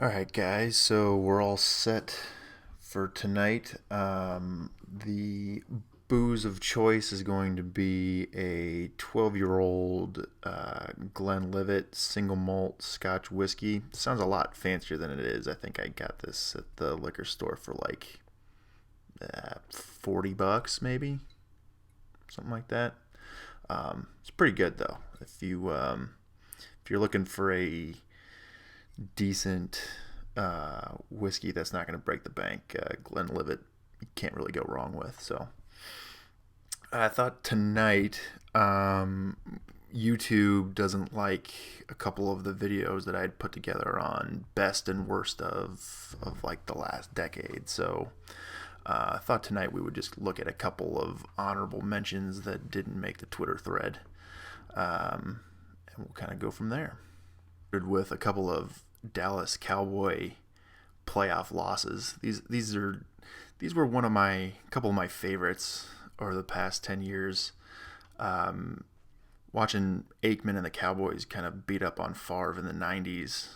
All right, guys. So we're all set for tonight. The booze of choice is going to be a 12-year-old Glenlivet single malt Scotch whiskey. Sounds a lot fancier than it is. I think I got this at the liquor store for like $40, maybe something like that. It's pretty good though. If you're looking for a decent whiskey that's not going to break the bank, Glenlivet you can't really go wrong with. So I thought tonight, YouTube doesn't like a couple of the videos that I had put together on best and worst of like the last decade. So I thought tonight we would just look at a couple of honorable mentions that didn't make the Twitter thread, and we'll kind of go from there. With a couple of Dallas Cowboy playoff losses. These were one of my couple of my favorites over the past 10 years. Um, Watching Aikman and the Cowboys kind of beat up on Favre in the '90s.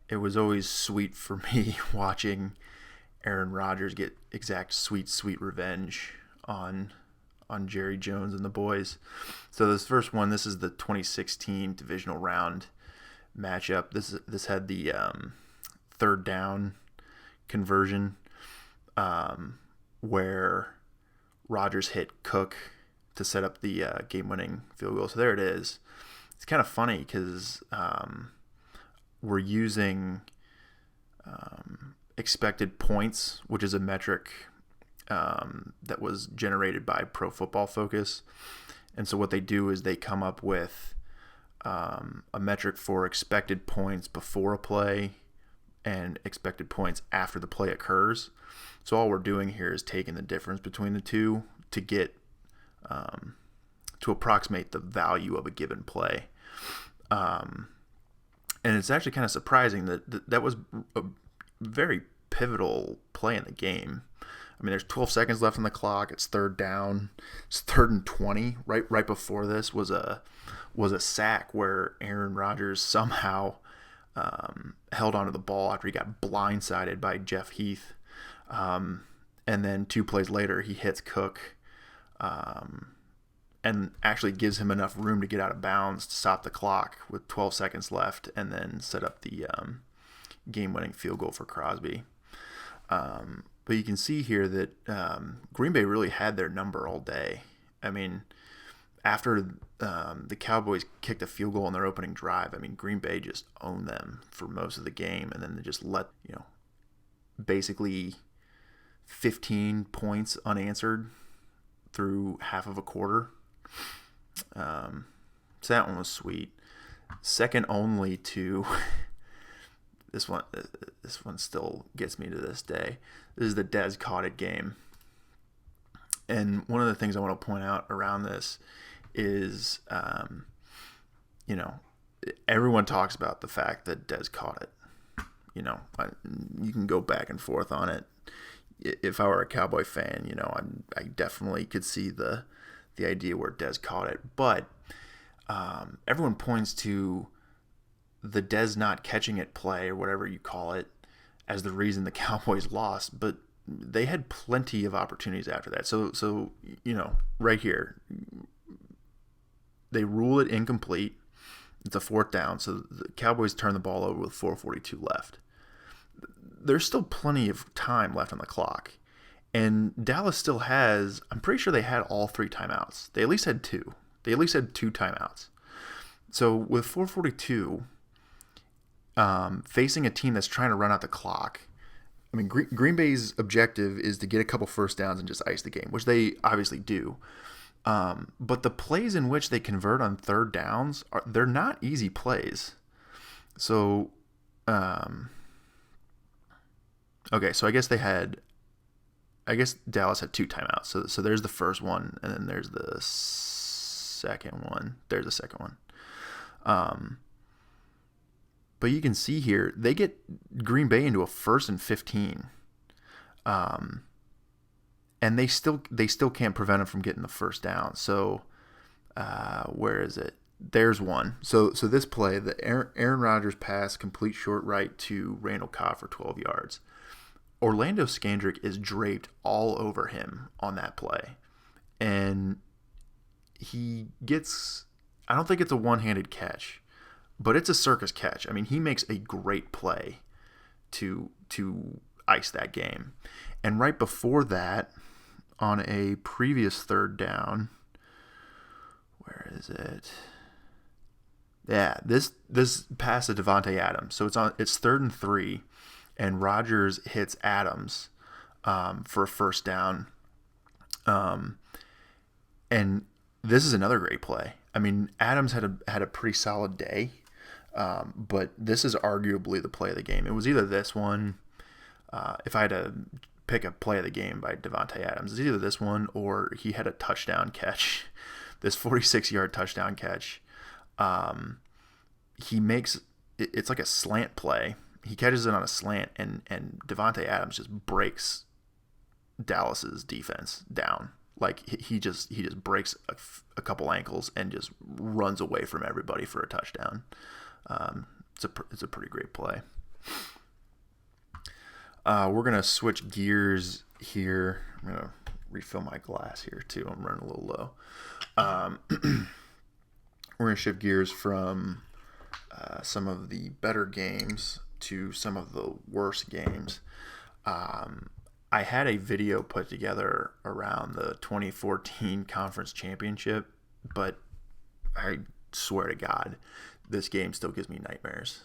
It was always sweet for me watching Aaron Rodgers get exact sweet revenge on Jerry Jones and the boys. So this first one, this is the 2016 divisional round matchup. This had the third down conversion, where Rodgers hit Cook to set up the game-winning field goal. So there it is. It's kind of funny because we're using expected points, which is a metric that was generated by Pro Football Focus. And so what they do is they come up with a metric for expected points before a play and expected points after the play occurs. So all we're doing here is taking the difference between the two to get to approximate the value of a given play. And it's actually kind of surprising that was a very pivotal play in the game. I mean, there's 12 seconds left on the clock. It's third down. It's 3rd and 20. Right before this was a sack where Aaron Rodgers somehow held onto the ball after he got blindsided by Jeff Heath. And then 2 plays later, he hits Cook and actually gives him enough room to get out of bounds to stop the clock with 12 seconds left and then set up the game-winning field goal for Crosby. But you can see here that Green Bay really had their number all day. I mean, after the Cowboys kicked a field goal on their opening drive, I mean, Green Bay just owned them for most of the game, and then they just let, basically 15 points unanswered through half of a quarter. So that one was sweet. Second only to this one still gets me to this day. This is the Dez caught it game. And one of the things I want to point out around this is, everyone talks about the fact that Dez caught it. You can go back and forth on it. If I were a Cowboy fan, I definitely could see the idea where Dez caught it. But everyone points to the Dez not catching it play, or whatever you call it, as the reason the Cowboys lost. But they had plenty of opportunities after that. So right here, they rule it incomplete. It's a 4th down. So the Cowboys turn the ball over with 4:42 left. There's still plenty of time left on the clock. And Dallas still has, I'm pretty sure they had all 3 timeouts. They at least had 2. They at least had 2 timeouts. So with 4:42, facing a team that's trying to run out the clock, I mean, Green Bay's objective is to get a couple first downs and just ice the game, which they obviously do. But the plays in which they convert on 3rd downs, they're not easy plays. So, okay, so I guess Dallas had 2 timeouts. So there's the first one, and then there's the second one. There's the second one. But you can see here, they get Green Bay into a 1st and 15. And they still can't prevent them from getting the first down. So where is it? there's one. So this play, the Aaron Rodgers pass, complete short right to Randall Cobb for 12 yards. Orlando Scandrick is draped all over him on that play. And he gets, I don't think it's a one-handed catch, but it's a circus catch. I mean, he makes a great play to ice that game. And right before that, on a previous third down, where is it? Yeah, this pass to Devontae Adams. So it's 3rd and 3, and Rodgers hits Adams for a first down. And this is another great play. I mean, Adams had a pretty solid day, but this is arguably the play of the game. It was either this one. If I had to pick a play of the game by Devontae Adams, it's either this one or he had a touchdown catch, this 46-yard touchdown catch. He makes it's like a slant play. He catches it on a slant, and Devontae Adams just breaks Dallas's defense down. Like he just breaks a couple ankles and just runs away from everybody for a touchdown. It's a pretty great play. We're gonna switch gears here. I'm gonna refill my glass here too. I'm running a little low. We're gonna shift gears from some of the better games to some of the worst games. I had a video put together around the 2014 conference championship, but I swear to God, this game still gives me nightmares.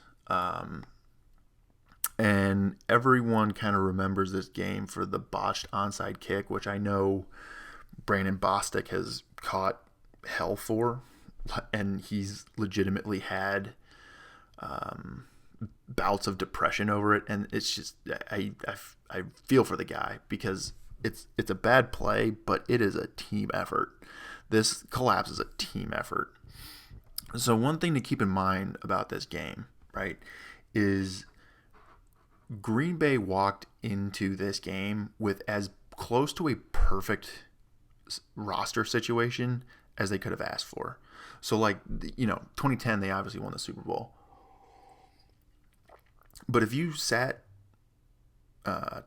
And everyone kind of remembers this game for the botched onside kick, which I know Brandon Bostic has caught hell for, and he's legitimately had bouts of depression over it. And it's just I feel for the guy because it's a bad play, but it is a team effort. This collapse is a team effort. So one thing to keep in mind about this game, right, is Green Bay walked into this game with as close to a perfect roster situation as they could have asked for. So, 2010, they obviously won the Super Bowl. But if you sat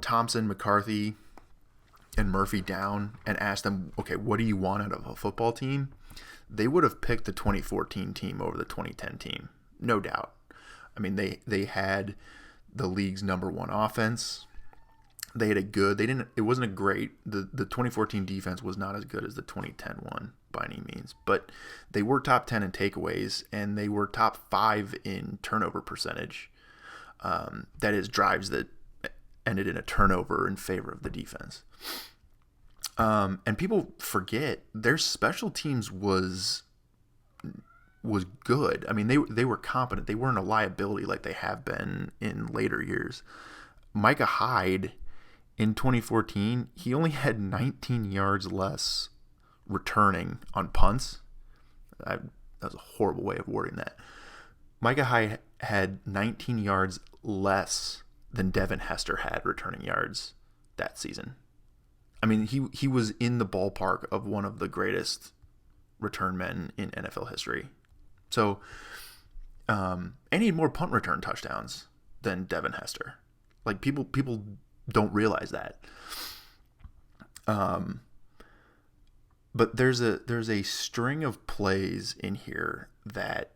Thompson, McCarthy, and Murphy down and asked them, okay, what do you want out of a football team? They would have picked the 2014 team over the 2010 team, no doubt. I mean, they had the league's number one offense. They had it wasn't a great, the 2014 defense was not as good as the 2010 one by any means, but they were top 10 in takeaways, and they were top 5 in turnover percentage. That is, drives that ended in a turnover in favor of the defense. And people forget their special teams was good. I mean, they were competent. They weren't a liability like they have been in later years. Micah Hyde in 2014, he only had 19 yards less returning on punts. That was a horrible way of wording that. Micah Hyde had 19 yards less than Devin Hester had returning yards that season. I mean, he was in the ballpark of one of the greatest return men in NFL history. So, and he had more punt return touchdowns than Devin Hester. Like, people don't realize that. But there's a string of plays in here that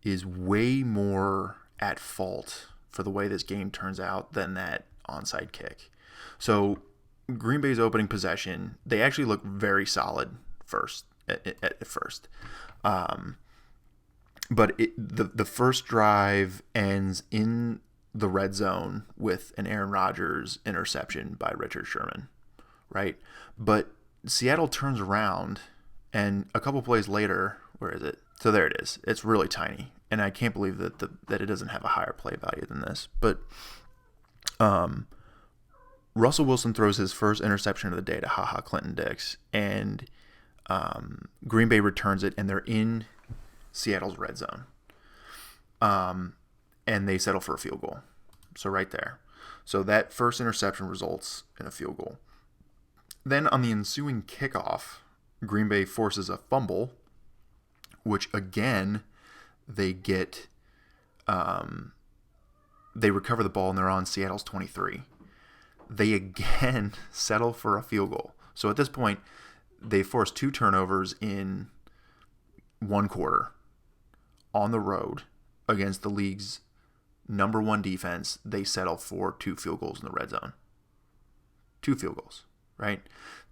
is way more at fault for the way this game turns out than that onside kick. So Green Bay's opening possession, they actually look very solid at first. But the first drive ends in the red zone with an Aaron Rodgers interception by Richard Sherman, right? But Seattle turns around, and a couple plays later, where is it? So there it is. It's really tiny, and I can't believe that it doesn't have a higher play value than this. But Russell Wilson throws his first interception of the day to HaHa Clinton-Dix, and Green Bay returns it, and they're in Seattle's red zone. And they settle for a field goal. So right there. So that first interception results in a field goal. Then on the ensuing kickoff, Green Bay forces a fumble, which again, they get, they recover the ball and they're on Seattle's 23. They again settle for a field goal. So at this point, they force 2 turnovers in 1 quarter on the road against the league's number 1 defense. They settle for 2 field goals in the red zone. 2 field goals, right?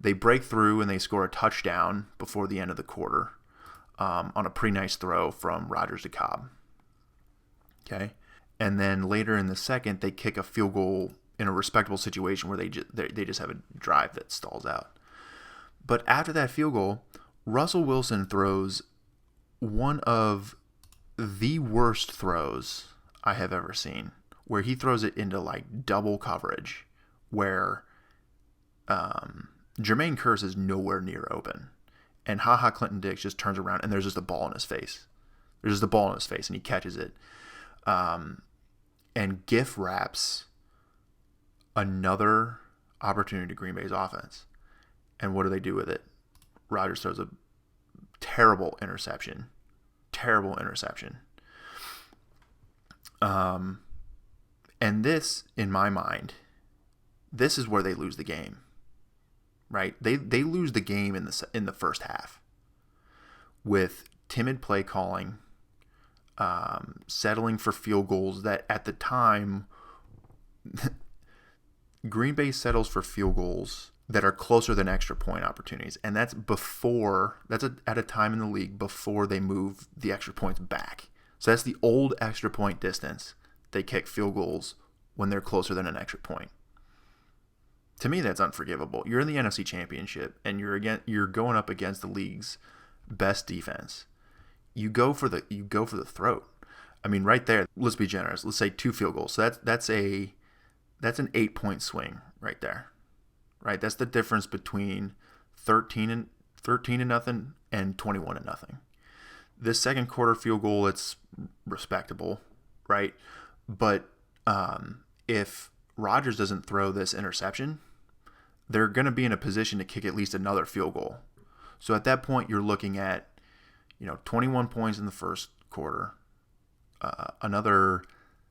They break through and they score a touchdown before the end of the quarter on a pretty nice throw from Rodgers to Cobb. Okay? And then later in the second, they kick a field goal in a respectable situation where they just have a drive that stalls out. But after that field goal, Russell Wilson throws one of the worst throws I have ever seen, where he throws it into like double coverage, where Jermaine Kearse is nowhere near open. And HaHa Clinton Dix just turns around and there's just a ball in his face. There's just a ball in his face and he catches it. And gift wraps another opportunity to Green Bay's offense. And what do they do with it? Rodgers throws a terrible interception. And this, in my mind, this is where they lose the game. Right? They lose the game in the first half with timid play calling, settling for field goals that at the time Green Bay settles for field goals that are closer than extra point opportunities, and that's at a time in the league before they move the extra points back. So that's the old extra point distance. They kick field goals when they're closer than an extra point. To me, that's unforgivable. You're in the NFC Championship, and you're going up against the league's best defense. You go for the throat. I mean, right there. Let's be generous. Let's say 2 field goals. So that's an 8-point swing right there. Right? That's the difference between 13-0 and 21-0. This second quarter field goal, it's respectable, right? But if Rodgers doesn't throw this interception, they're going to be in a position to kick at least another field goal. So at that point, you're looking at 21 points in the first quarter, another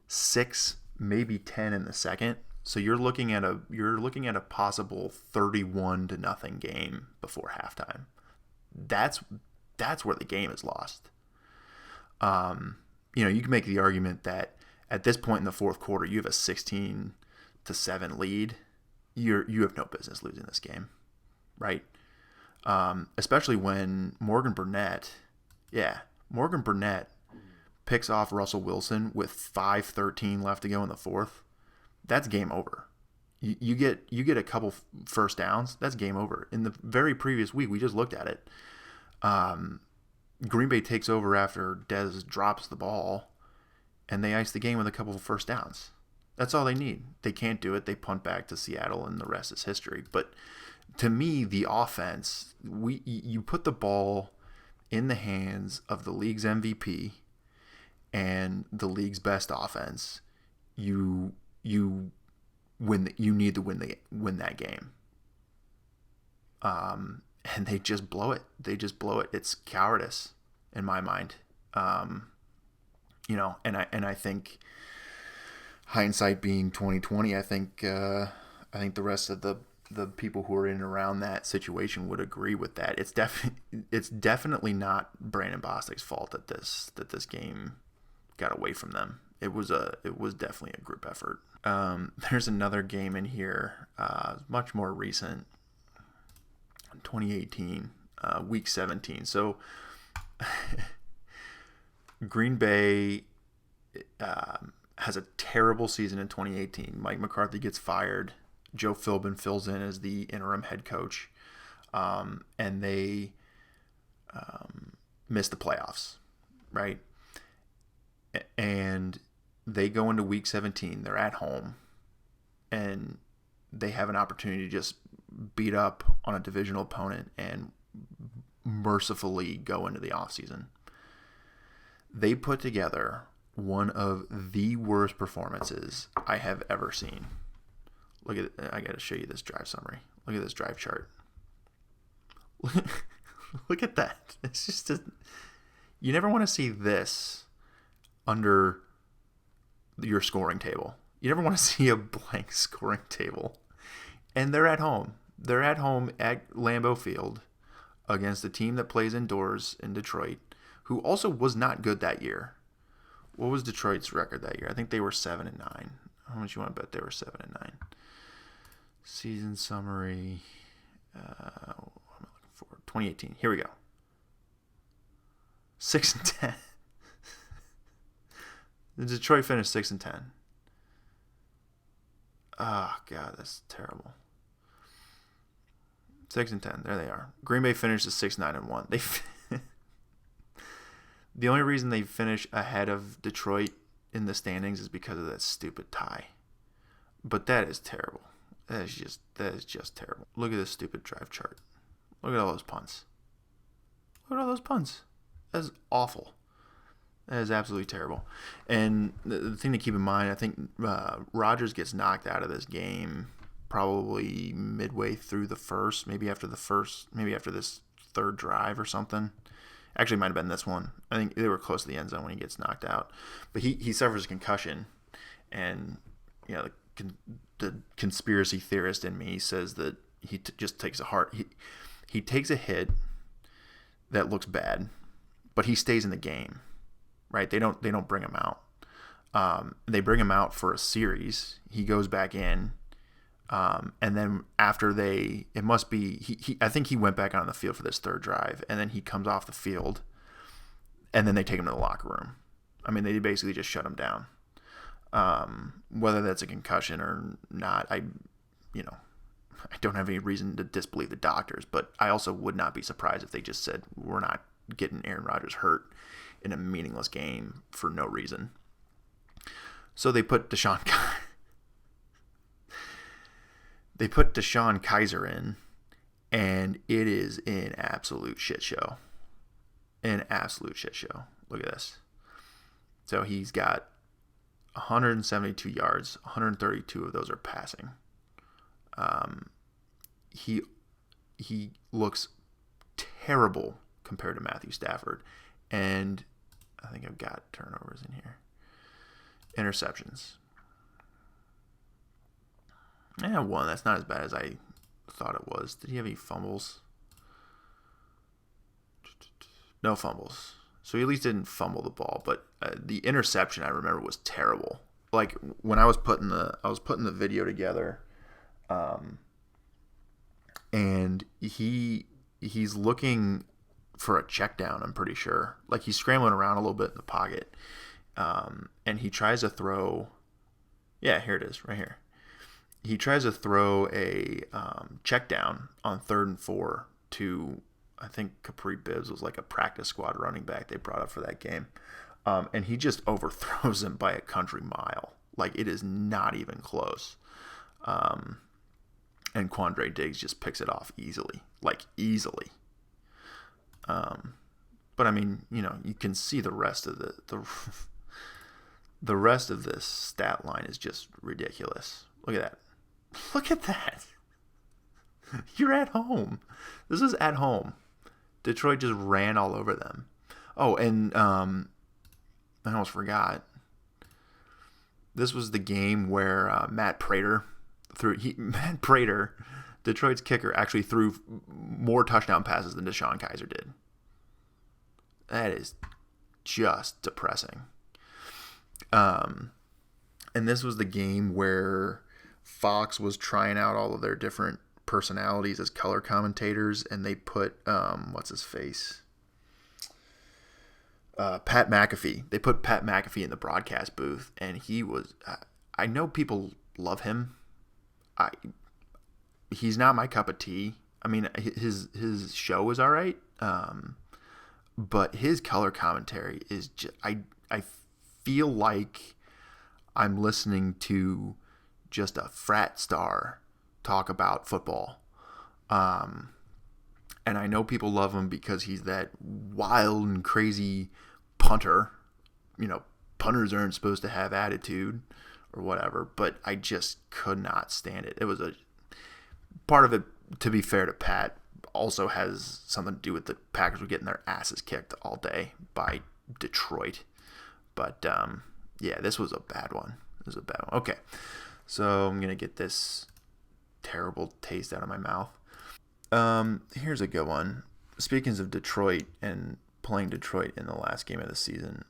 6, maybe 10 in the second. So you're looking at a possible 31-0 game before halftime. That's where the game is lost. You can make the argument that at this point in the fourth quarter, you have a 16-7 lead. You have no business losing this game, right? Especially when Morgan Burnett picks off Russell Wilson with 5:13 left to go in the fourth. That's game over. You get a couple first downs. That's game over. In the very previous week, we just looked at it. Green Bay takes over after Dez drops the ball, and they ice the game with a couple of first downs. That's all they need. They can't do it. They punt back to Seattle, and the rest is history. But to me, the offense, you put the ball in the hands of the league's MVP and the league's best offense. You need to win that game. And they just blow it. It's cowardice in my mind. And I think hindsight being 2020, I think the rest of the people who are in and around that situation would agree with that. It's definitely not Brandon Bostic's fault that this game got away from them. It was definitely a group effort. There's another game in here, much more recent, 2018, week 17. So Green Bay has a terrible season in 2018. Mike McCarthy gets fired. Joe Philbin fills in as the interim head coach, and they miss the playoffs, right? And they go into week 17. They're at home, and they have an opportunity to just beat up on a divisional opponent and mercifully go into the offseason. They put together one of the worst performances I have ever seen. Look at it. I got to show you this drive summary. Look at this drive chart. Look at that. It's just You never want to see this under your scoring table. You never want to see a blank scoring table. And they're at home. They're at home at Lambeau Field against a team that plays indoors in Detroit, who also was not good that year. What was Detroit's record that year? I think they were 7-9. How much you want to bet they were 7-9? Season summary. What am I looking for? 2018. Here we go. 6-10. The Detroit finished 6-10. Oh God, that's terrible. 6-10. There they are. Green Bay finished at 6-9-1. They. The only reason they finish ahead of Detroit in the standings is because of that stupid tie. But that is terrible. That is just terrible. Look at this stupid drive chart. Look at all those punts. Look at all those punts. That is awful. That is absolutely terrible. And the thing to keep in mind, I think Rodgers gets knocked out of this game probably midway through the first, maybe after this third drive or something. Actually, it might have been this one. I think they were close to the end zone when he gets knocked out. But he suffers a concussion, and the conspiracy theorist in me says that he just takes he takes a hit that looks bad, but he stays in the game, right? They don't bring him out. They bring him out for a series. He goes back in, and then after I think he went back on the field for this third drive, and then he comes off the field, and then they take him to the locker room. I mean, they basically just shut him down. Whether that's a concussion or not, I don't have any reason to disbelieve the doctors, but I also would not be surprised if they just said, we're not getting Aaron Rodgers hurt in a meaningless game for no reason. So they put DeShone Kaiser in, and it is an absolute shit show. An absolute shit show. Look at this. So he's got 172 yards, 132 of those are passing. He looks terrible compared to Matthew Stafford, and I think I've got turnovers in here. Interceptions. One. That's not as bad as I thought it was. Did he have any fumbles? No fumbles. So he at least didn't fumble the ball, but the interception I remember was terrible. Like when I was putting the video together, and he's looking for a check down, I'm pretty sure. Like he's scrambling around a little bit in the pocket, and he tries to throw. Yeah, here it is, right here. He tries to throw a check down on 3rd and 4 to, I think Capri Bibbs was like a practice squad running back they brought up for that game. And he just overthrows him by a country mile. Like, it is not even close. And Quandre Diggs just picks it off easily. Like, easily. But, I mean, you can see the rest of the rest of this stat line is just ridiculous. Look at that. Look at that. You're at home. This is at home. Detroit just ran all over them. Oh, and I almost forgot. This was the game where Matt Prater, Detroit's kicker, actually threw more touchdown passes than DeShone Kaiser did. That is just depressing. And this was the game where Fox was trying out all of their different personalities as color commentators, and they put what's his face, Pat McAfee. They put Pat McAfee in the broadcast booth, and he was. I know people love him. He's not my cup of tea. I mean, his show is all right, but his color commentary is just. I feel like I'm listening to just a frat star talk about football. And I know people love him because he's that wild and crazy punter. Punters aren't supposed to have attitude or whatever, but I just could not stand it. It was a part of it, to be fair to Pat, also has something to do with the Packers were getting their asses kicked all day by Detroit. But yeah, this was a bad one. Okay, so I'm gonna get this terrible taste out of my mouth. Here's a good one. Speaking of Detroit and playing Detroit in the last game of the season,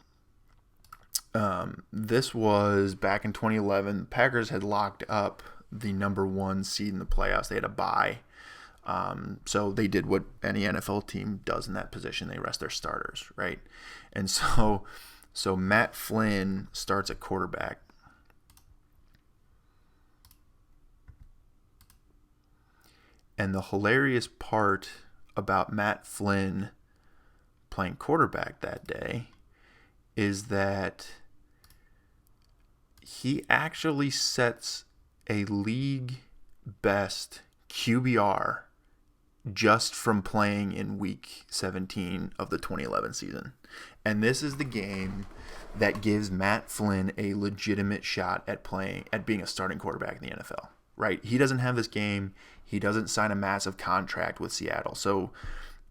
this was back in 2011. The Packers had locked up the number 1 seed in the playoffs. They had a bye. So they did what any NFL team does in that position. They rest their starters, right? And so Matt Flynn starts at quarterback. And the hilarious part about Matt Flynn playing quarterback that day is that he actually sets a league best QBR just from playing in week 17 of the 2011 season. And this is the game that gives Matt Flynn a legitimate shot at being a starting quarterback in the NFL, right? He doesn't have this game. He doesn't sign a massive contract with Seattle. So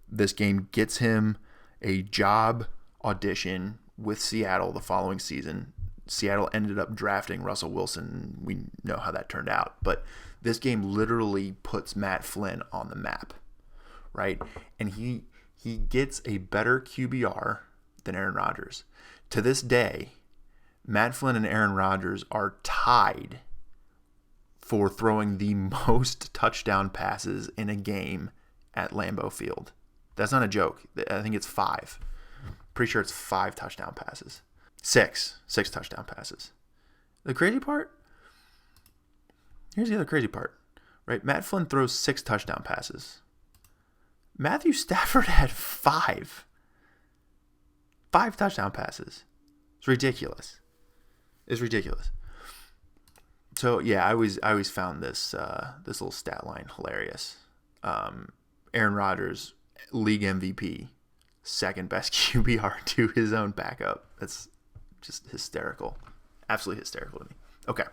this game gets him a job audition with Seattle the following season. Seattle ended up drafting Russell Wilson. We know how that turned out. But this game literally puts Matt Flynn on the map, right? And he gets a better QBR than Aaron Rodgers. To this day, Matt Flynn and Aaron Rodgers are tied for throwing the most touchdown passes in a game at Lambeau Field. That's not a joke. I think it's 5. Pretty sure it's 5 touchdown passes. 6 touchdown passes. The crazy part? Here's the other crazy part, right? Matt Flynn throws 6 touchdown passes. Matthew Stafford had 5. 5 touchdown passes. It's ridiculous. It's ridiculous. So yeah, I always found this little stat line hilarious. Aaron Rodgers, league MVP, second best QBR to his own backup. That's just hysterical, absolutely hysterical to me. Okay,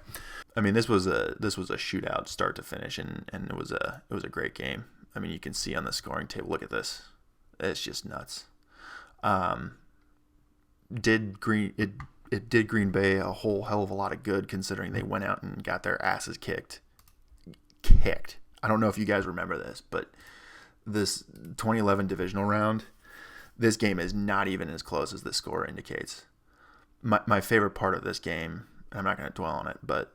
I mean this was a shootout start to finish, and it was a great game. I mean you can see on the scoring table. Look at this, it's just nuts. It did Green Bay a whole hell of a lot of good considering they went out and got their asses kicked. I don't know if you guys remember this, but this 2011 divisional round, this game is not even as close as the score indicates. My favorite part of this game, I'm not going to dwell on it, but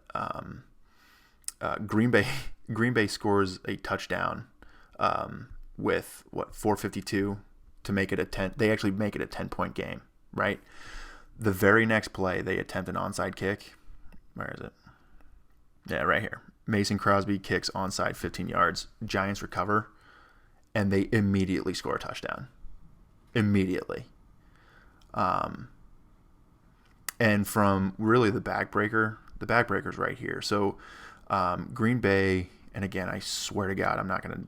Green Bay scores a touchdown with 4:52 to make it a 10. They actually make it a 10-point game, right? The very next play, they attempt an onside kick. Where is it? Yeah, right here. Mason Crosby kicks onside 15 yards. Giants recover, and they immediately score a touchdown. Immediately. And from really the backbreaker's right here. So Green Bay, and again, I swear to God, I'm not going to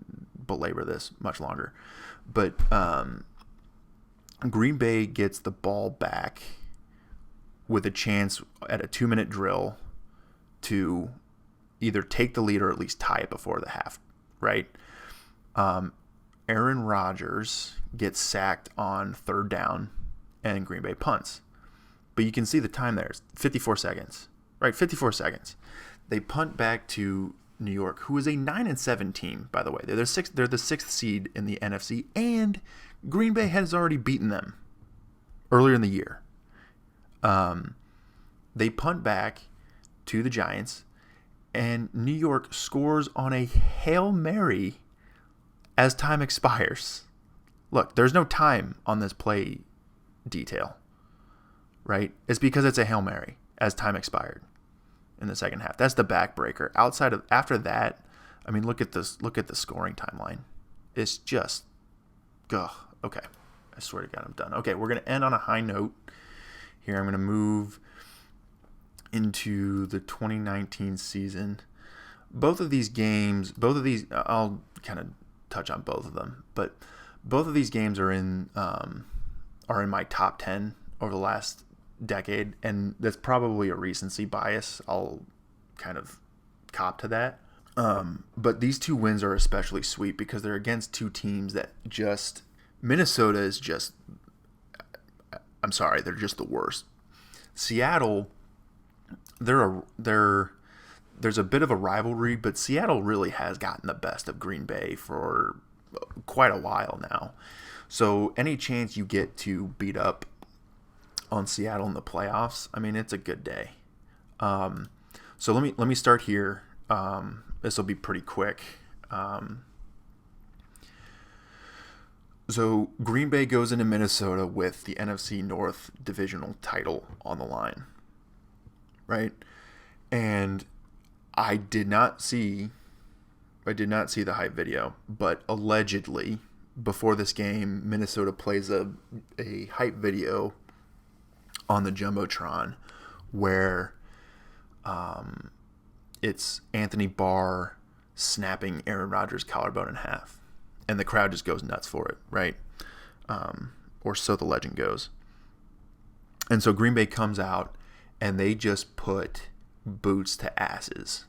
belabor this much longer, but Green Bay gets the ball back with a chance at a 2-minute drill to either take the lead or at least tie it before the half, right? Aaron Rodgers gets sacked on 3rd down, and Green Bay punts. But you can see the time there. It's 54 seconds, right? 54 seconds. They punt back to New York, who is a 9-7 team, by the way. They're the 6th seed in the NFC, and Green Bay has already beaten them earlier in the year. They punt back to the Giants, and New York scores on a Hail Mary as time expires. Look, there's no time on this play detail, right? It's because it's a Hail Mary as time expired in the second half. That's the backbreaker. After that, I mean, look at this. Look at the scoring timeline. It's just, okay. I swear to God, I'm done. Okay, we're gonna end on a high note. Here, I'm gonna move into the 2019 season. Both of these, I'll kind of touch on both of them, but both of these games are in my top 10 over the last decade, and that's probably a recency bias. I'll kind of cop to that. But these two wins are especially sweet because they're against two teams that just Minnesota is just I'm sorry, they're just the worst. Seattle, there's a bit of a rivalry, but Seattle really has gotten the best of Green Bay for quite a while now. So any chance you get to beat up on Seattle in the playoffs, I mean, it's a good day. So let me start here. This will be pretty quick. So Green Bay goes into Minnesota with the NFC North divisional title on the line, right? And I did not see the hype video, but allegedly before this game, Minnesota plays a hype video on the Jumbotron where it's Anthony Barr snapping Aaron Rodgers' collarbone in half. And the crowd just goes nuts for it, right? Or so the legend goes. And so Green Bay comes out and they just put boots to asses.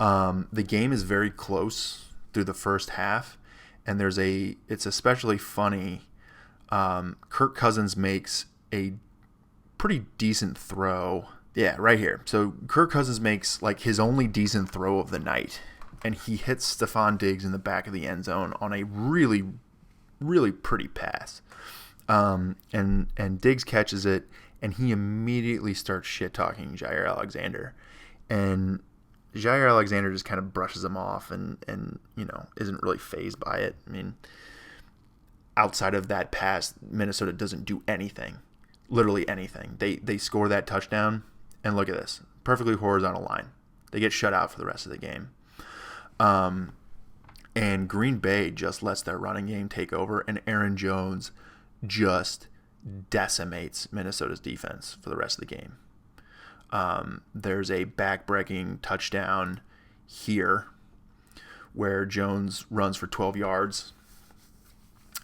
The game is very close through the first half, and it's especially funny. Kirk Cousins makes a pretty decent throw. Yeah, right here. So Kirk Cousins makes like his only decent throw of the night, and he hits Stephon Diggs in the back of the end zone on a really, really pretty pass. And Diggs catches it, and he immediately starts shit-talking Jair Alexander. And Jair Alexander just kind of brushes him off and isn't really fazed by it. I mean, outside of that pass, Minnesota doesn't do anything. Literally anything. They score that touchdown, and look at this. Perfectly horizontal line. They get shut out for the rest of the game. And Green Bay just lets their running game take over, and Aaron Jones just decimates Minnesota's defense for the rest of the game. There's a back-breaking touchdown here where Jones runs for 12 yards.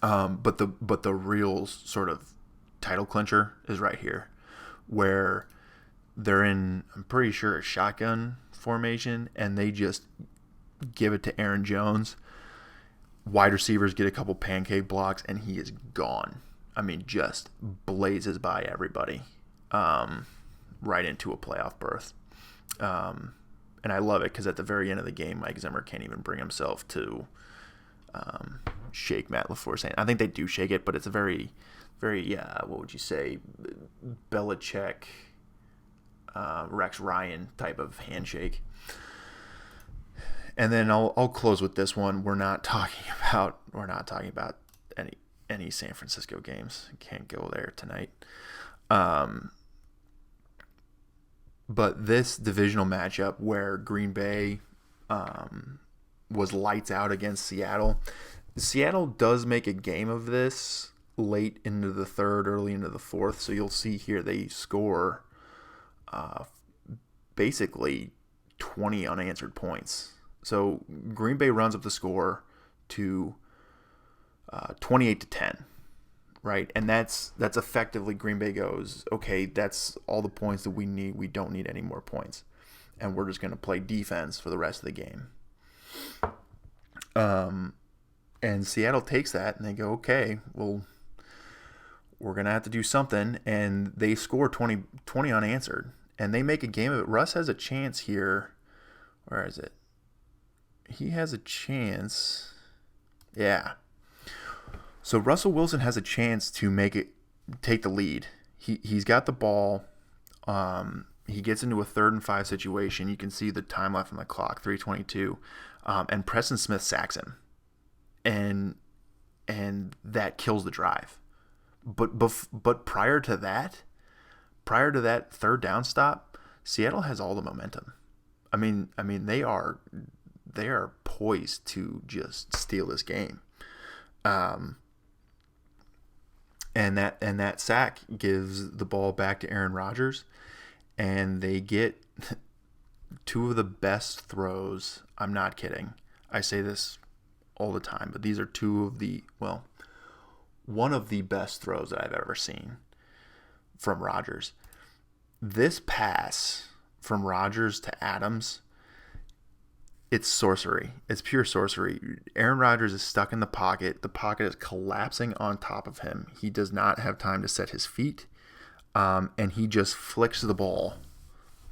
But the real sort of title clincher is right here, where they're in, I'm pretty sure, a shotgun formation, and they just give it to Aaron Jones. Wide receivers get a couple pancake blocks, and he is gone. I mean, just blazes by everybody. Right into a playoff berth. And I love it because at the very end of the game, Mike Zimmer can't even bring himself to shake Matt LaFleur's hand. I think they do shake it, but it's a very, very, what would you say, Belichick, Rex Ryan type of handshake. And then I'll close with this one. We're not talking about any San Francisco games. Can't go there tonight. But this divisional matchup where Green Bay was lights out against Seattle, Seattle does make a game of this late into the third, early into the fourth. So you'll see here they score basically 20 unanswered points. So Green Bay runs up the score to 28-10. Right, and that's effectively Green Bay goes, okay, that's all the points that we need. We don't need any more points, and we're just going to play defense for the rest of the game. And Seattle takes that, and they go, okay, well, we're going to have to do something, and they score 20 unanswered, and they make a game of it. Russ has a chance here. Where is it? He has a chance. Yeah. So Russell Wilson has a chance to take the lead. He's got the ball. He gets into a 3rd and 5 situation. You can see the time left on the clock, 3:22, and Preston Smith sacks him, and that kills the drive. But prior to that 3rd down stop, Seattle has all the momentum. I mean they are poised to just steal this game. And that sack gives the ball back to Aaron Rodgers, and they get 2 of the best throws. I'm not kidding. I say this all the time, but these are one of the best throws that I've ever seen from Rodgers. This pass from Rodgers to Adams it's sorcery. It's pure sorcery. Aaron Rodgers is stuck in the pocket. The pocket is collapsing on top of him. He does not have time to set his feet, and he just flicks the ball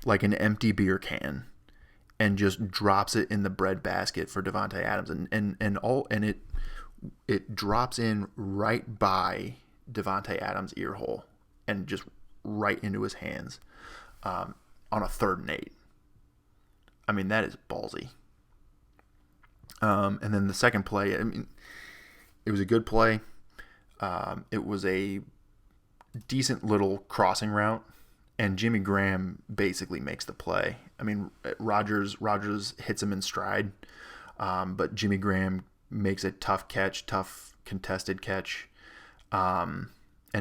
like an empty beer can and just drops it in the breadbasket for Davante Adams, and it drops in right by Davante Adams' ear hole and just right into his hands on a 3rd and 8. I mean, that is ballsy. And then the second play, I mean, it was a good play. It was a decent little crossing route, and Jimmy Graham basically makes the play. I mean, Rodgers hits him in stride, but Jimmy Graham makes a tough contested catch, and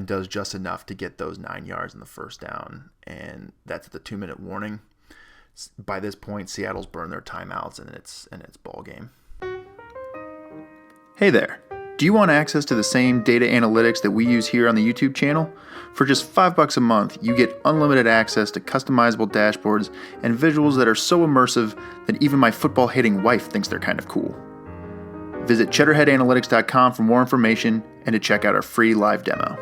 does just enough to get those 9 yards in the first down, and that's the 2-minute warning. By this point, Seattle's burned their timeouts, and it's ball game. Hey there. Do you want access to the same data analytics that we use here on the YouTube channel? For just $5 a month, you get unlimited access to customizable dashboards and visuals that are so immersive that even my football-hating wife thinks they're kind of cool. Visit cheddarheadanalytics.com for more information and to check out our free live demo.